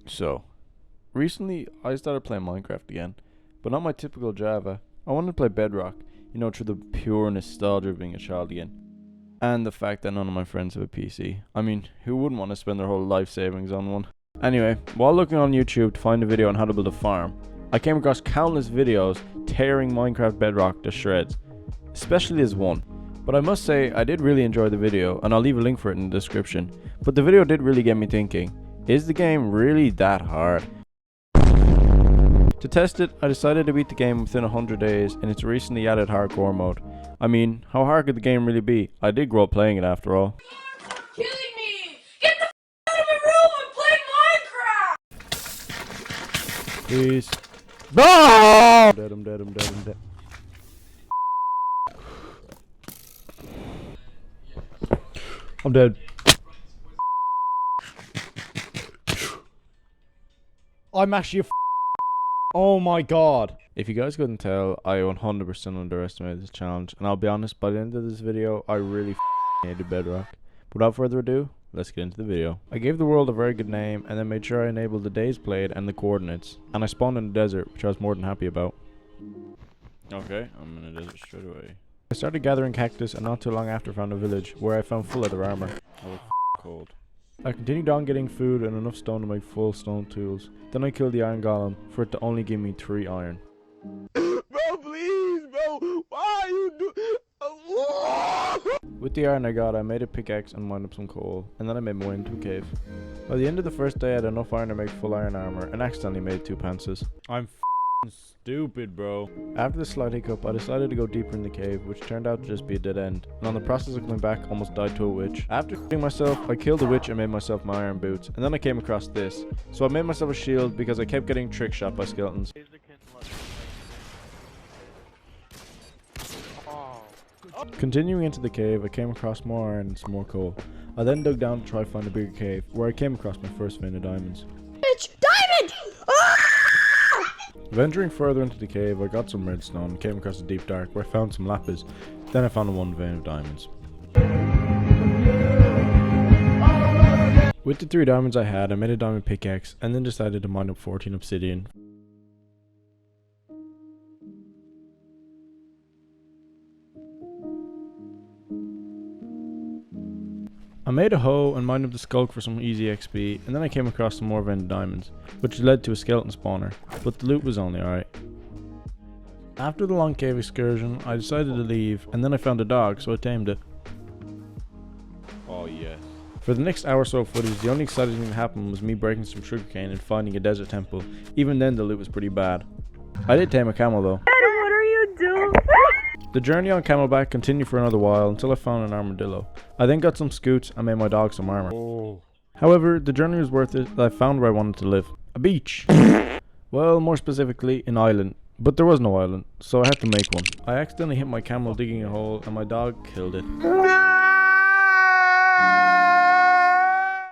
So, recently I started playing Minecraft again, but not my typical Java. I wanted to play Bedrock, through the pure nostalgia of being a child again. And the fact that none of my friends have a PC. I mean, who wouldn't want to spend their whole life savings on one? Anyway, while looking on YouTube to find a video on how to build a farm, I came across countless videos tearing Minecraft Bedrock to shreds, especially this one. But I must say, I did really enjoy the video, and I'll leave a link for it in the description. But the video did really get me thinking, is the game really that hard? To test it, I decided to beat the game within 100 days in its recently added hardcore mode. I mean, how hard could the game really be? I did grow up playing it after all. Killing me! Get the out of my room! I'm playing Minecraft! Please. No! I'm dead. I'm dead. I'm actually oh my god. If you guys couldn't tell, I 100% underestimated this challenge, and I'll be honest, by the end of this video, I really hated Bedrock. Without further ado, let's get into the video. I gave the world a very good name, and then made sure I enabled the days played and the coordinates, and I spawned in the desert, which I was more than happy about. Okay, I'm in the desert straight away. I started gathering cactus, and not too long after found a village, where I found full leather armor. I was cold. I continued on getting food and enough stone to make full stone tools. Then I killed the iron golem, for it to only give me 3 iron. Bro, please, bro, why are you With the iron I got, I made a pickaxe and mined up some coal, and then I made my way into a cave. By the end of the first day, I had enough iron to make full iron armor, and accidentally made 2 pantses. I'm stupid, bro. After the slight hiccup, I decided to go deeper in the cave, which turned out to just be a dead end, and on the process of coming back, almost died to a witch. After killing myself, I killed the witch and made myself my iron boots, and then I came across this. So I made myself a shield because I kept getting trick shot by skeletons. Continuing into the cave, I came across more iron and some more coal. I then dug down to try to find a bigger cave, where I came across my first vein of diamonds. Bitch! Diamond! Ah! Venturing further into the cave, I got some redstone and came across a deep dark where I found some lapis. Then I found 1 vein of diamonds. With the 3 diamonds I had, I made a diamond pickaxe and then decided to mine up 14 obsidian. I made a hoe and mined up the skulk for some easy XP, and then I came across some more vein diamonds, which led to a skeleton spawner, but the loot was only alright. After the long cave excursion, I decided to leave, and then I found a dog, so I tamed it. Oh yes. For the next hour or so of footage, the only exciting thing that happened was me breaking some sugarcane and finding a desert temple. Even then the loot was pretty bad. I did tame a camel though. Dad, what are you doing? The journey on camelback continued for another while until I found an armadillo. I then got some scoots and made my dog some armor. Oh. However, the journey was worth it as I found where I wanted to live. A beach! Well, more specifically, an island. But there was no island, so I had to make one. I accidentally hit my camel digging a hole and my dog killed it.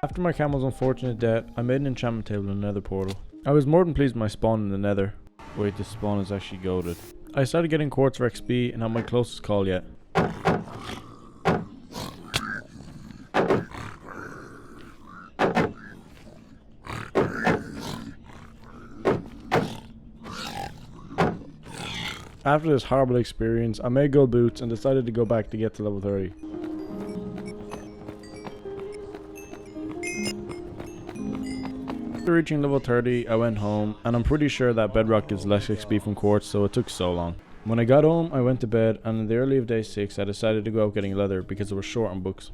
After my camel's unfortunate death, I made an enchantment table in the nether portal. I was more than pleased with my spawn in the nether. Wait, this spawn is actually goated. I started getting quartz for XP and had my closest call yet. After this horrible experience, I made gold boots and decided to go back to get to level 30. After reaching level 30, I went home, and I'm pretty sure that Bedrock gives less XP from quartz, so it took so long. When I got home, I went to bed, and in the early of day 6, I decided to go out getting leather because it was short on books.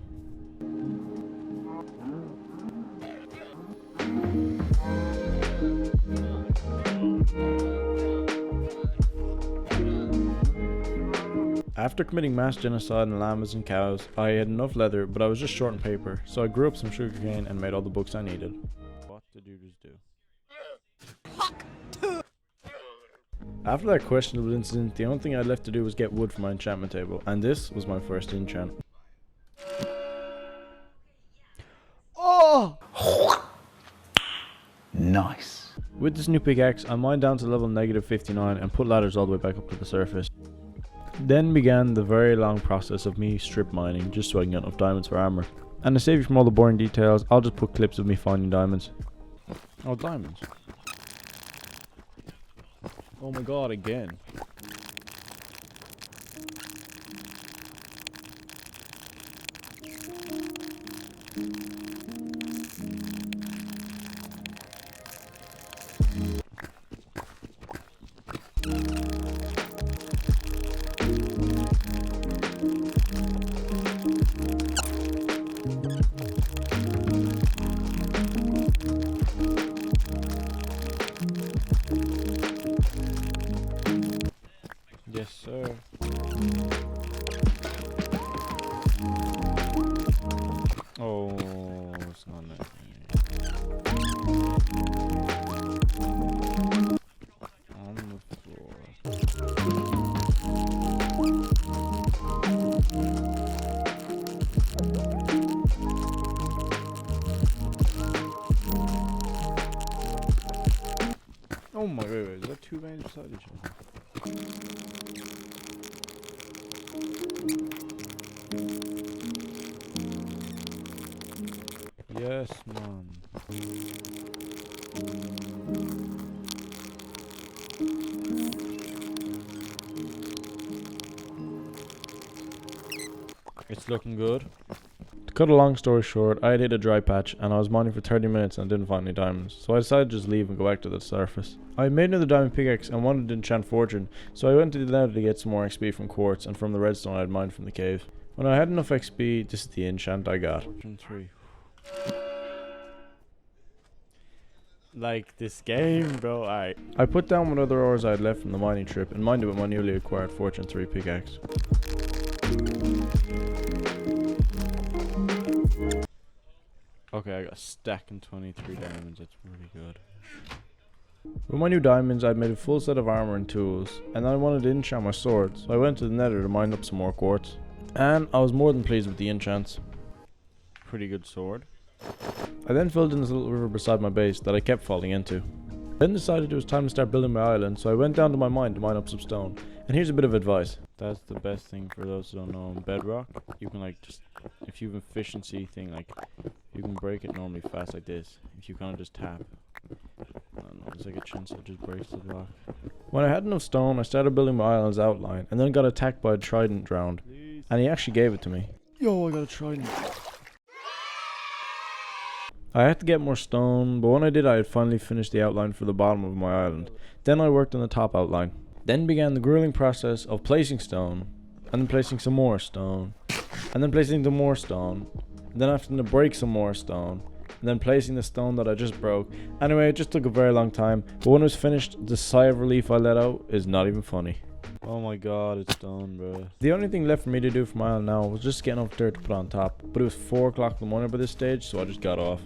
After committing mass genocide on llamas and cows, I had enough leather, but I was just short on paper, so I grew up some sugarcane and made all the books I needed. What did you just do? After that questionable incident, the only thing I had left to do was get wood for my enchantment table, and this was my first enchant. Oh! Nice. With this new pickaxe, I mined down to level -59 and put ladders all the way back up to the surface. Then began the very long process of me strip mining just so I can get enough diamonds for armor. And to save you from all the boring details, I'll just put clips of me finding diamonds. Oh, diamonds. Oh my god, again. Yes, sir. Oh, it's not that. On the floor. Oh my, wait, is that two veins beside each other? Yes, man. It's looking good. To cut a long story short, I had hit a dry patch and I was mining for 30 minutes and didn't find any diamonds, so I decided to just leave and go back to the surface. I had made another diamond pickaxe and wanted to enchant fortune, so I went to the nether to get some more XP from quartz and from the redstone I had mined from the cave. When I had enough XP, this is the enchant I got. Fortune 3. Like this game, bro. I put down what other ores I had left from the mining trip and mined it with my newly acquired Fortune 3 pickaxe. Okay, I got a stack and 23 diamonds. That's really good. With my new diamonds, I'd made a full set of armor and tools, and I wanted to enchant my sword, so I went to the nether to mine up some more quartz. And I was more than pleased with the enchants. Pretty good sword. I then filled in this little river beside my base that I kept falling into. Then decided it was time to start building my island, so I went down to my mine to mine up some stone. And here's a bit of advice. That's the best thing for those who don't know. In Bedrock, you can like just, if you have an efficiency thing, like you can break it normally fast like this. If you kind of just tap, I don't know, there's like a chance it just breaks the block. When I had enough stone, I started building my island's outline, and then got attacked by a trident drowned. And he actually gave it to me. Yo, I got a trident. I had to get more stone, but when I did, I had finally finished the outline for the bottom of my island. Then I worked on the top outline. Then began the grueling process of placing stone, and then placing some more stone, and then placing some more stone, and then having to break some more stone, and then placing the stone that I just broke. Anyway, it just took a very long time, but when it was finished, the sigh of relief I let out is not even funny. Oh my god, it's done, bro. The only thing left for me to do for my island now was just get enough dirt to put on top, but it was 4 o'clock in the morning by this stage, so I just got off.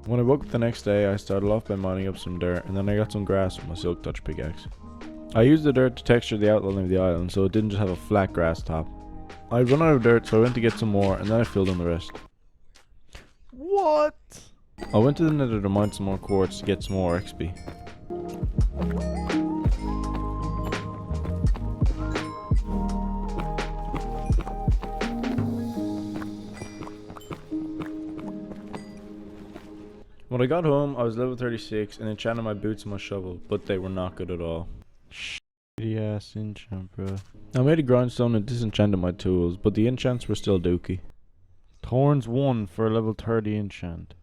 When I woke up the next day, I started off by mining up some dirt, and then I got some grass with my silk touch pickaxe. I used the dirt to texture the outline of the island, so it didn't just have a flat grass top. I'd run out of dirt, so I went to get some more, and then I filled in the rest. What? I went to the nether to mine some more quartz to get some more XP. When I got home, I was level 36 and enchanted my boots and my shovel, but they were not good at all. Shitty ass enchant, bro. I made a grindstone and disenchanted my tools, but the enchants were still dookie. Thorns 1 for a level 30 enchant.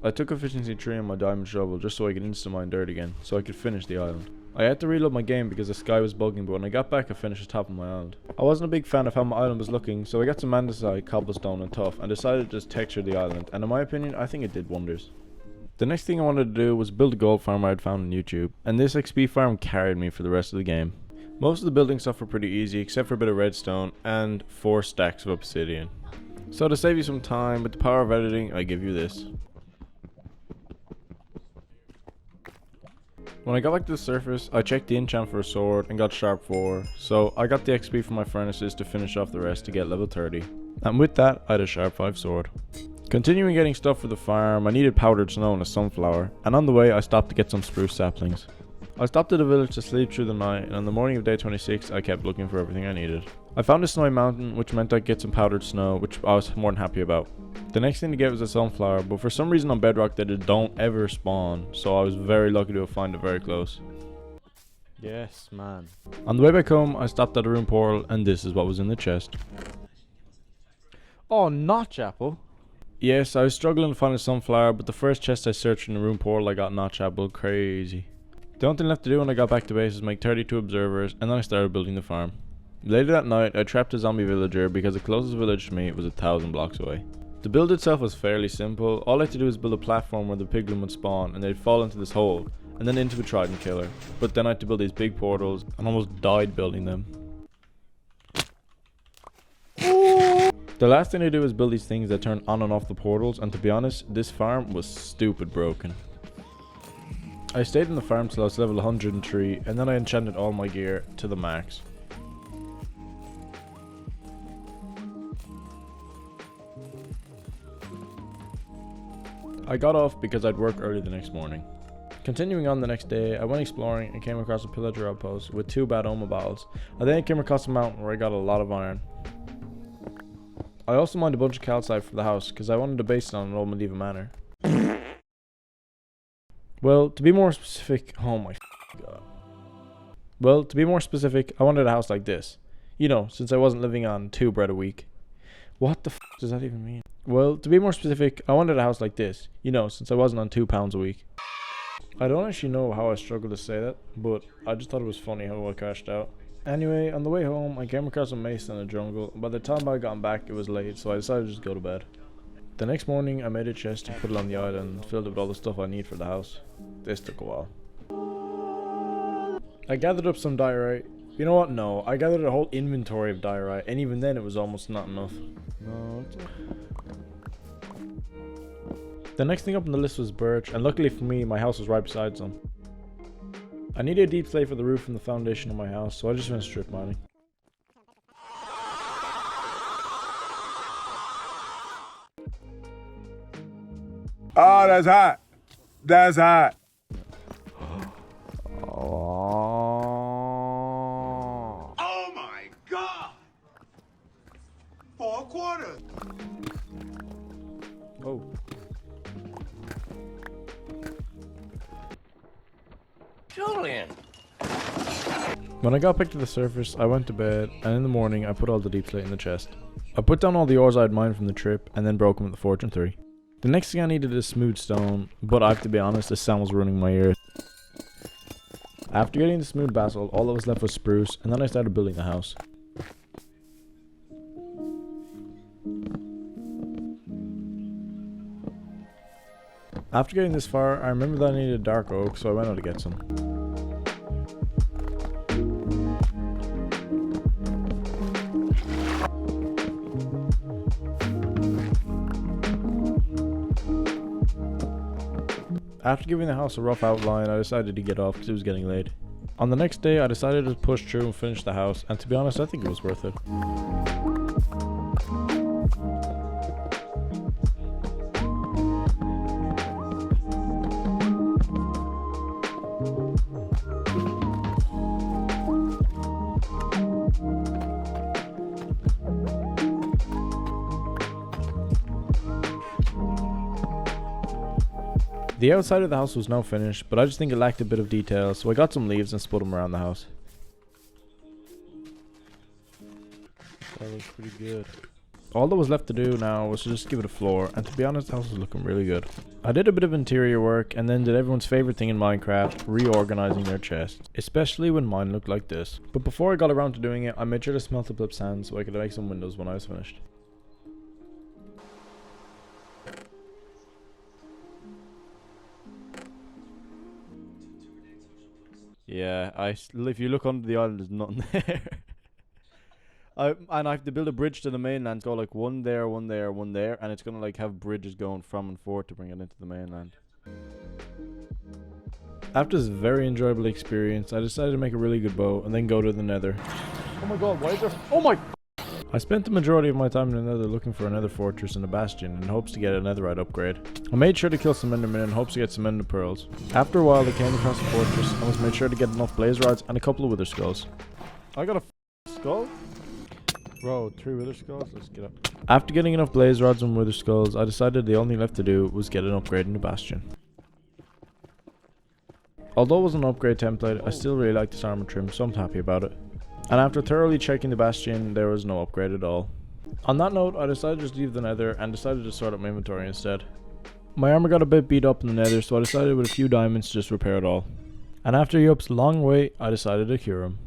I took efficiency 3 on my diamond shovel just so I could insta mine dirt again, so I could finish the island. I had to reload my game because the sky was bugging, but when I got back I finished the top of my island. I wasn't a big fan of how my island was looking, so I got some andesite, cobblestone and tuff and decided to just texture the island, and in my opinion I think it did wonders. The next thing I wanted to do was build a gold farm I had found on YouTube, and this XP farm carried me for the rest of the game. Most of the building stuff were pretty easy except for a bit of redstone and 4 stacks of obsidian. So to save you some time with the power of editing, I give you this. When I got back to the surface, I checked the enchant for a sword and got sharp 4, so I got the XP from my furnaces to finish off the rest to get level 30. And with that, I had a sharp 5 sword. Continuing getting stuff for the farm, I needed powdered snow and a sunflower, and on the way I stopped to get some spruce saplings. I stopped at a village to sleep through the night, and on the morning of day 26 I kept looking for everything I needed. I found a snowy mountain, which meant I'd get some powdered snow, which I was more than happy about. The next thing to get was a sunflower, but for some reason on Bedrock they just don't ever spawn, so I was very lucky to have found it very close. Yes, man. On the way back home, I stopped at a room portal, and this is what was in the chest. Oh, notch apple. Yes, I was struggling to find a sunflower, but the first chest I searched in the room portal I got notch apple. Crazy. The only thing left to do when I got back to base was make 32 observers, and then I started building the farm. Later that night, I trapped a zombie villager because the closest village to me was 1,000 blocks away. The build itself was fairly simple. All I had to do was build a platform where the piglin would spawn, and they'd fall into this hole, and then into a trident killer. But then I had to build these big portals, and almost died building them. The last thing I do is build these things that turn on and off the portals, and to be honest, this farm was stupid broken. I stayed in the farm till I was level 103, and then I enchanted all my gear to the max. I got off because I'd work early the next morning. Continuing on the next day, I went exploring and came across a pillager outpost with 2 bad omobiles. I then came across a mountain where I got a lot of iron. I also mined a bunch of calcite for the house because I wanted to base it on an old medieval manor. Well, to be more specific, oh my god. Well, to be more specific, I wanted a house like this. You know, since I wasn't living on 2 bread a week. What the does that even mean? Well, to be more specific, I wanted a house like this. You know, since I wasn't on £2 a week. I don't actually know how I struggled to say that, but I just thought it was funny how I crashed out. Anyway, on the way home, I came across a mace in the jungle. By the time I got back, it was late, so I decided to just go to bed. The next morning, I made a chest and put it on the island and filled it with all the stuff I need for the house. This took a while. I gathered up some diorite. You know what? No, I gathered a whole inventory of diorite, and even then it was almost not enough. No. The next thing up on the list was birch, and luckily for me, my house was right beside some. I needed a deep slate for the roof and the foundation of my house, so I just went strip mining. Oh, that's hot. That's hot. Oh my God. 4 quarters. Oh. Julian. When I got back to the surface, I went to bed, and in the morning, I put all the deep slate in the chest. I put down all the ores I'd mined from the trip, and then broke them with the Fortune 3. The next thing I needed is smooth stone, but I have to be honest, the sound was ruining my ears. After getting the smooth basalt, all that was left was spruce, and then I started building the house. After getting this far, I remembered that I needed dark oak, so I went out to get some. After giving the house a rough outline, I decided to get off because it was getting late. On the next day, I decided to push through and finish the house, and to be honest, I think it was worth it. The outside of the house was now finished, but I just think it lacked a bit of detail, so I got some leaves and split them around the house. That looks pretty good. All that was left to do now was to just give it a floor, and to be honest, the house was looking really good. I did a bit of interior work, and then did everyone's favorite thing in Minecraft, reorganizing their chests. Especially when mine looked like this. But before I got around to doing it, I made sure to smelt up sand so I could make some windows when I was finished. Yeah, if you look under the island, there's nothing there. And I have to build a bridge to the mainland, go like one there, one there, one there, and it's gonna like have bridges going from and forth to bring it into the mainland. After this very enjoyable experience, I decided to make a really good bow and then go to the nether. Oh my god, why is there... Oh my... I spent the majority of my time in the nether looking for another fortress and a bastion in hopes to get a netherite upgrade. I made sure to kill some endermen in hopes to get some ender pearls. After a while I came across a fortress and was made sure to get enough blaze rods and a couple of wither skulls. I got a skull? Bro, 3 wither skulls? Let's get up. After getting enough blaze rods and wither skulls, I decided the only left to do was get an upgrade in the bastion. Although it was an upgrade template, I still really like this armor trim, so I'm happy about it. And after thoroughly checking the bastion, there was no upgrade at all. On that note, I decided to just leave the nether and decided to sort out my inventory instead. My armor got a bit beat up in the nether, so I decided with a few diamonds to just repair it all. And after Yup's long wait, I decided to cure him.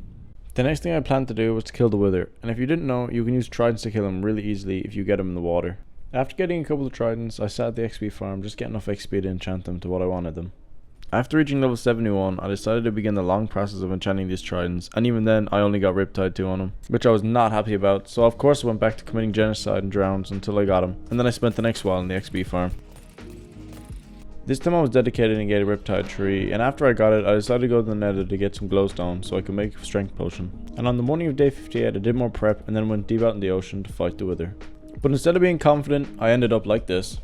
The next thing I planned to do was to kill the wither, and if you didn't know, you can use tridents to kill him really easily if you get him in the water. After getting a couple of tridents, I sat at the XP farm just getting enough XP to enchant them to what I wanted them. After reaching level 71, I decided to begin the long process of enchanting these tridents, and even then I only got Riptide 2 on them, which I was not happy about, so of course I went back to committing genocide and drowns until I got him, and then I spent the next while in the XP farm. This time I was dedicated and get a Riptide tree, and after I got it, I decided to go to the nether to get some glowstone so I could make a strength potion. And on the morning of day 58 I did more prep and then went deep out in the ocean to fight the wither. But instead of being confident, I ended up like this.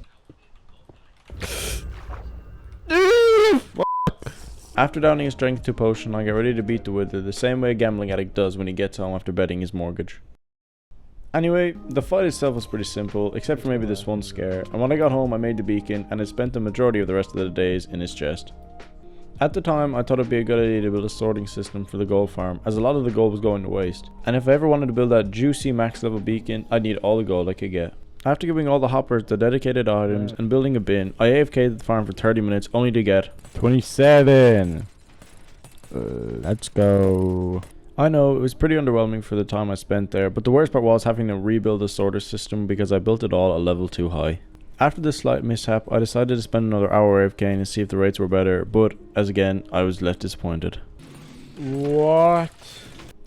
After downing a strength 2 potion, I get ready to beat the wither the same way a gambling addict does when he gets home after betting his mortgage. Anyway, the fight itself was pretty simple, except for maybe this one scare, and when I got home I made the beacon and had spent the majority of the rest of the days in his chest. At the time, I thought it'd be a good idea to build a sorting system for the gold farm, as a lot of the gold was going to waste, and if I ever wanted to build that juicy max level beacon, I'd need all the gold I could get. After giving all the hoppers the dedicated items and building a bin, I AFK'd the farm for 30 minutes only to get 27. Let's go. I know, it was pretty underwhelming for the time I spent there, but the worst part was having to rebuild the sorter system because I built it all a level too high. After this slight mishap, I decided to spend another hour AFKing and see if the rates were better, but, as again, I was left disappointed. What?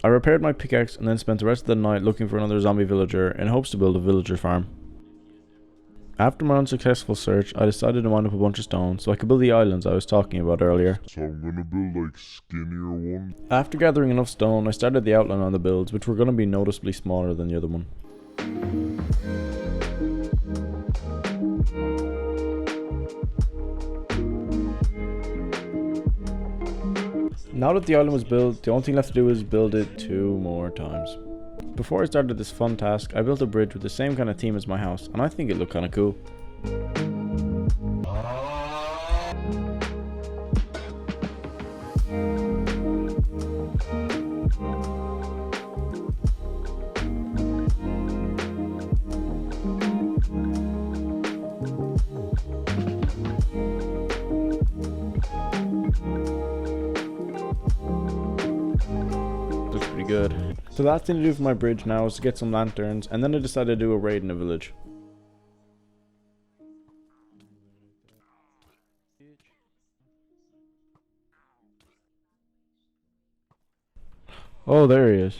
I repaired my pickaxe and then spent the rest of the night looking for another zombie villager in hopes to build a villager farm. After my unsuccessful search, I decided to mine up a bunch of stone so I could build the islands I was talking about earlier. So I'm gonna build like skinnier ones. After gathering enough stone, I started the outline on the builds, which were going to be noticeably smaller than the other one. Now that the island was built, the only thing left to do was build it 2 more times. Before I started this fun task, I built a bridge with the same kind of theme as my house, and I think it looked kind of cool. Looks pretty good. So the last thing to do for my bridge now is to get some lanterns, and then I decided to do a raid in a village. Oh, there he is.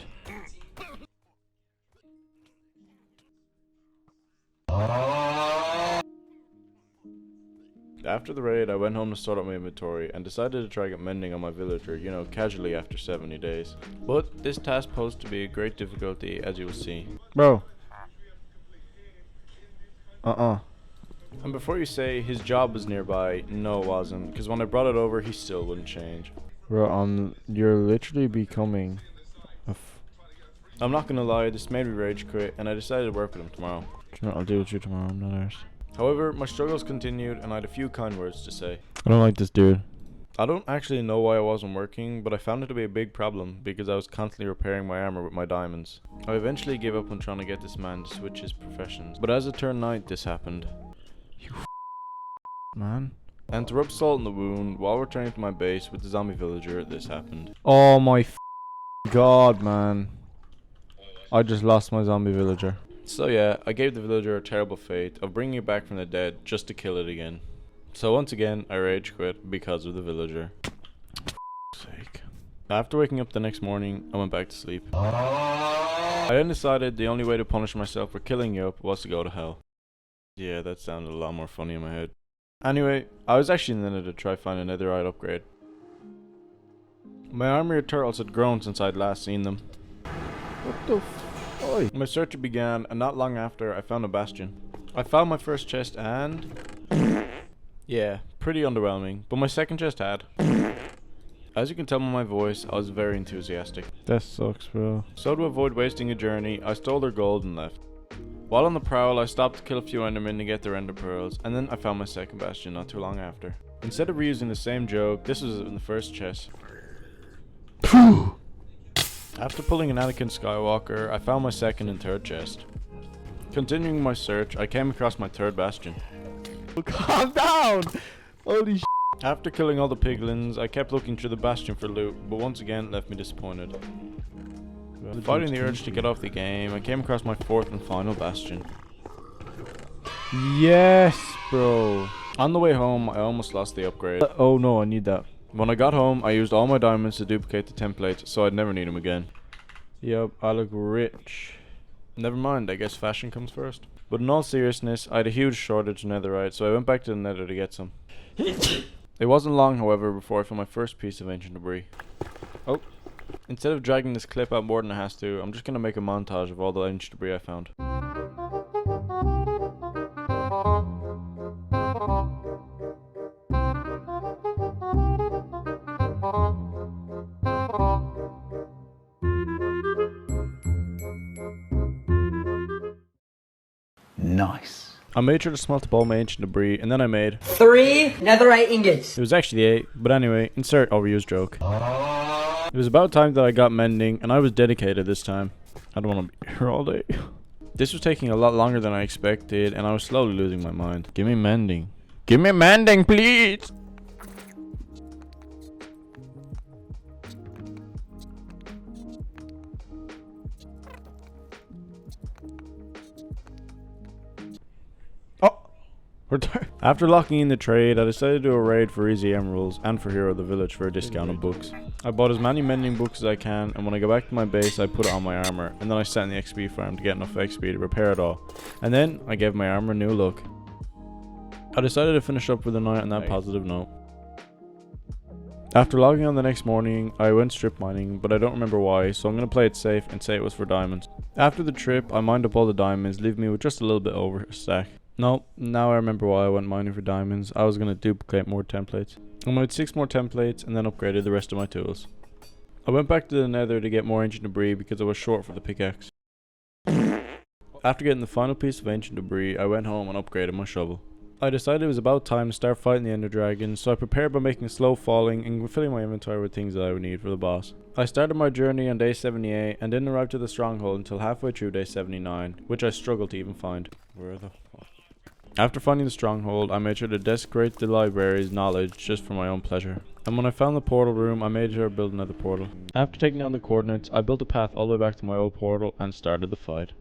After the raid, I went home to sort out my inventory and decided to try get mending on my villager, you know, casually after 70 days. But this task posed to be a great difficulty, as you will see. Bro. And before you say his job was nearby, no it wasn't, because when I brought it over, he still wouldn't change. Bro, you're literally becoming a I'm not gonna lie, this made me rage quit, and I decided to work with him tomorrow. Do you know what I'll do with you tomorrow? I'm not arsed. However, my struggles continued, and I had a few kind words to say. I don't like this dude. I don't actually know why I wasn't working, but I found it to be a big problem because I was constantly repairing my armor with my diamonds. I eventually gave up on trying to get this man to switch his professions, but as it turned night, this happened. You man. And to rub salt in the wound, while returning to my base with the zombie villager, this happened. Oh my god, man. I just lost my zombie villager. So yeah, I gave the villager a terrible fate of bringing it back from the dead just to kill it again. So once again, I rage quit because of the villager. Sake. After waking up the next morning, I went back to sleep. I then decided the only way to punish myself for killing Yup was to go to hell. Yeah, that sounded a lot more funny in my head. Anyway, I was actually in the nether to try find a netherite upgrade. My army of turtles had grown since I'd last seen them. What the Oi. My search began, and not long after, I found a bastion. I found my first chest and... yeah, pretty underwhelming, but my second chest had. As you can tell by my voice, I was very enthusiastic. That sucks, bro. So to avoid wasting a journey, I stole their gold and left. While on the prowl, I stopped to kill a few endermen to get their ender pearls, and then I found my second bastion not too long after. Instead of reusing the same joke, this was in the first chest. After pulling an Anakin Skywalker, I found my second and third chest. Continuing my search, I came across my third bastion. Calm down! Holy sh**. After killing all the piglins, I kept looking through the bastion for loot, but once again left me disappointed. Fighting the urge to get off the game, I came across my fourth and final bastion. Yes, bro. On the way home, I almost lost the upgrade. Oh no, I need that. When I got home, I used all my diamonds to duplicate the templates, so I'd never need them again. Yep, I look rich. Never mind, I guess fashion comes first. But in all seriousness, I had a huge shortage of netherite, so I went back to the nether to get some. It wasn't long, however, before I found my first piece of ancient debris. Oh. Instead of dragging this clip out more than it has to, I'm just going to make a montage of all the ancient debris I found. Nice. I made sure to smelt up all my ancient debris, and then I made 3 netherite ingots. It was actually 8, but anyway, insert overused joke. It was about time that I got mending, and I was dedicated this time. I don't want to be here all day. This was taking a lot longer than I expected, and I was slowly losing my mind. Give me mending. Give me mending, please! After locking in the trade, I decided to do a raid for Easy Emeralds and for Hero of the Village for a discount on books. I bought as many mending books as I can, and when I go back to my base, I put it on my armor, and then I sat in the XP farm to get enough XP to repair it all. And then, I gave my armor a new look. I decided to finish up for the night on that positive note. After logging on the next morning, I went strip mining, but I don't remember why, so I'm going to play it safe and say it was for diamonds. After the trip, I mined up all the diamonds, leaving me with just a little bit over a stack. Nope, now I remember why I went mining for diamonds. I was going to duplicate more templates. I made 6 more templates and then upgraded the rest of my tools. I went back to the nether to get more ancient debris because I was short for the pickaxe. After getting the final piece of ancient debris, I went home and upgraded my shovel. I decided it was about time to start fighting the ender dragon, so I prepared by making slow falling and filling my inventory with things that I would need for the boss. I started my journey on day 78 and didn't arrive to the stronghold until halfway through day 79, which I struggled to even find. Where the fuck? After finding the stronghold, I made sure to desecrate the library's knowledge just for my own pleasure. And when I found the portal room, I made sure to build another portal. After taking down the coordinates, I built a path all the way back to my old portal and started the fight.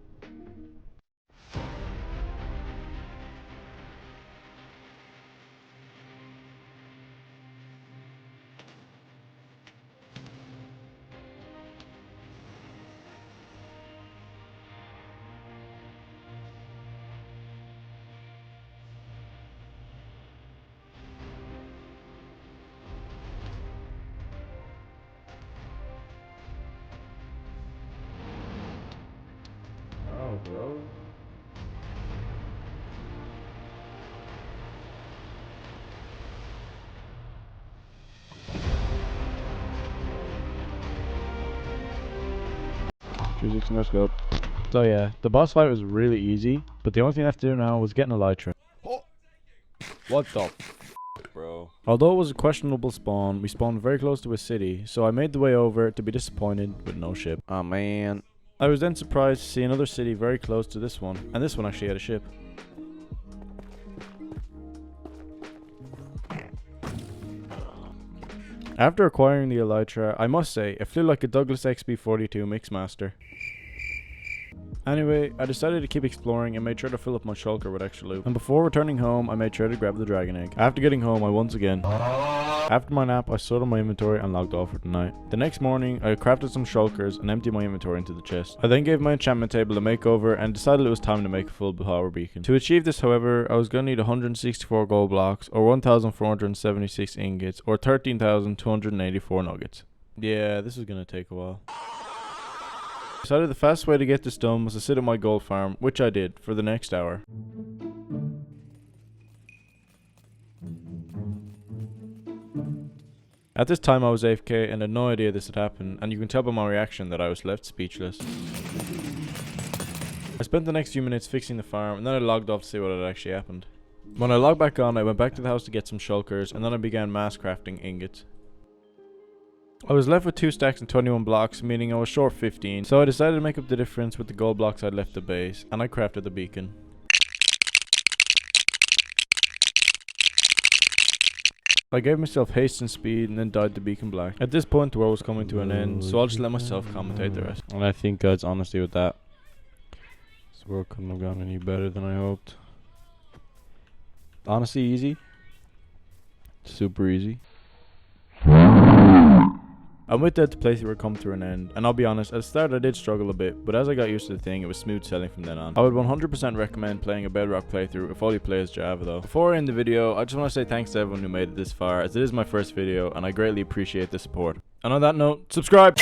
Oh, bro. Let's go. So yeah, the boss fight was really easy, but the only thing I have to do now was get an elytra. Oh. What the f***, bro? Although it was a questionable spawn, we spawned very close to a city, so I made the way over to be disappointed with no ship. Oh man. I was then surprised to see another city very close to this one, and this one actually had a ship. After acquiring the elytra, I must say, it flew like a Douglas XB42 Mixmaster. Anyway, I decided to keep exploring and made sure to fill up my shulker with extra loot. And before returning home, I made sure to grab the dragon egg. After getting home, I once again... After my nap, I sorted my inventory and logged off for the night. The next morning, I crafted some shulkers and emptied my inventory into the chest. I then gave my enchantment table a makeover and decided it was time to make a full power beacon. To achieve this, however, I was going to need 164 gold blocks, or 1,476 ingots, or 13,284 nuggets. Yeah, this is going to take a while. Decided the fastest way to get this done was to sit at my gold farm, which I did, for the next hour. At this time I was AFK and had no idea this had happened, and you can tell by my reaction that I was left speechless. I spent the next few minutes fixing the farm, and then I logged off to see what had actually happened. When I logged back on, I went back to the house to get some shulkers, and then I began mass crafting ingots. I was left with 2 stacks and 21 blocks, meaning I was short 15, so I decided to make up the difference with the gold blocks I'd left at the base, and I crafted the beacon. I gave myself haste and speed and then dyed the beacon black. At this point the world was coming to an end, so I'll just let myself commentate the rest. And I think God's honesty with that. This world couldn't have gone any better than I hoped. Honestly, easy. Super easy. And with that, the playthrough would come to an end, and I'll be honest, at the start I did struggle a bit, but as I got used to the thing, it was smooth sailing from then on. I would 100% recommend playing a Bedrock playthrough if all you play is Java though. Before I end the video, I just want to say thanks to everyone who made it this far, as it is my first video, and I greatly appreciate the support. And on that note, subscribe!